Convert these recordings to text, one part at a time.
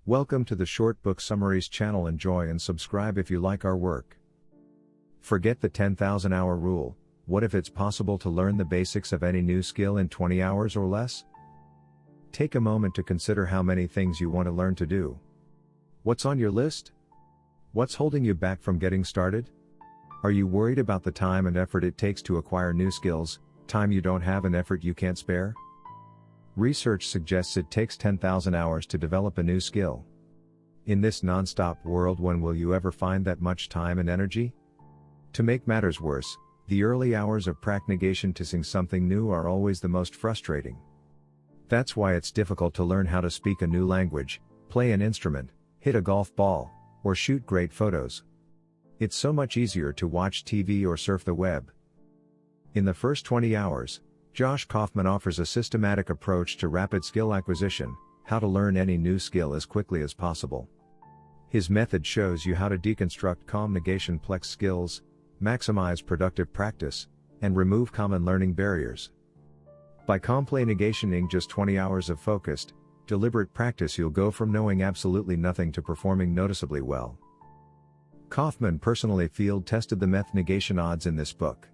Welcome to the Short Book Summaries channel. Enjoy and subscribe if you like our work. Forget the 10,000 hour rule. What if it's possible to learn the basics of any new skill in 20 hours or less? Take a moment to consider how many things you want to learn to do. What's on your list? What's holding you back from getting started? Are you worried about the time and effort it takes to acquire new skills, time you don't have and effort you can't spare? Research suggests it takes 10,000 hours to develop a new skill. In this non-stop world, when will you ever find that much time and energy? To make matters worse, the early hours of prac negation ticing something new are always the most frustrating. That's why it's difficult to learn how to speak a new language, play an instrument, hit a golf ball, or shoot great photos. It's so much easier to watch TV or surf the web. In the first 20 hours, Kaufman offers a systematic approach to rapid skill acquisition, how to learn any new skill as quickly as possible. His method shows you how to deconstruct negation plex skills, maximize productive practice, and remove common learning barriers. By complet negationing just 20 hours of focused, deliberate practice, you'll go from knowing absolutely nothing to performing noticeably well. Kaufman personally field tested the meth negation odds in this book.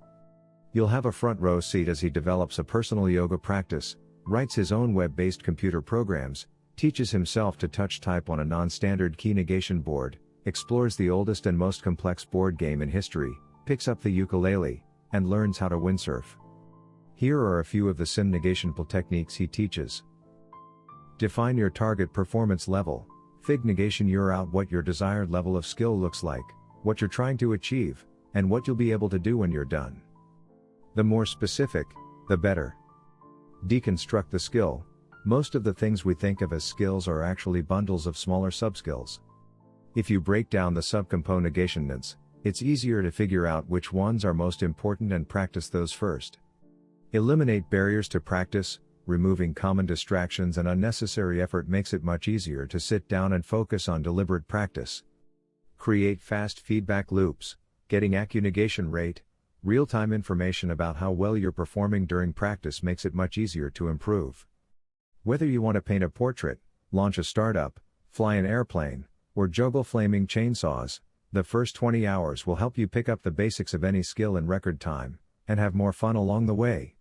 You'll have a front row seat as he develops a personal yoga practice, writes his own web-based computer programs, teaches himself to touch type on a non-standard key negation board, explores the oldest and most complex board game in history, picks up the ukulele, and learns how to windsurf. Here are a few of the sim negation techniques he teaches. Define your target performance level. Fig negation your out what your desired level of skill looks like, what you're trying to achieve, and what you'll be able to do when you're done. The more specific, the better. Deconstruct the skill. Most of the things we think of as skills are actually bundles of smaller subskills. If you break down the subcomponent negations, it's easier to figure out which ones are most important and practice those first. Eliminate barriers to practice. Removing common distractions and unnecessary effort makes it much easier to sit down and focus on deliberate practice. Create fast feedback loops. Getting negation rate, real-time information about how well you're performing during practice makes it much easier to improve. Whether you want to paint a portrait, launch a startup, fly an airplane, or juggle flaming chainsaws, the first 20 hours will help you pick up the basics of any skill in record time, and have more fun along the way.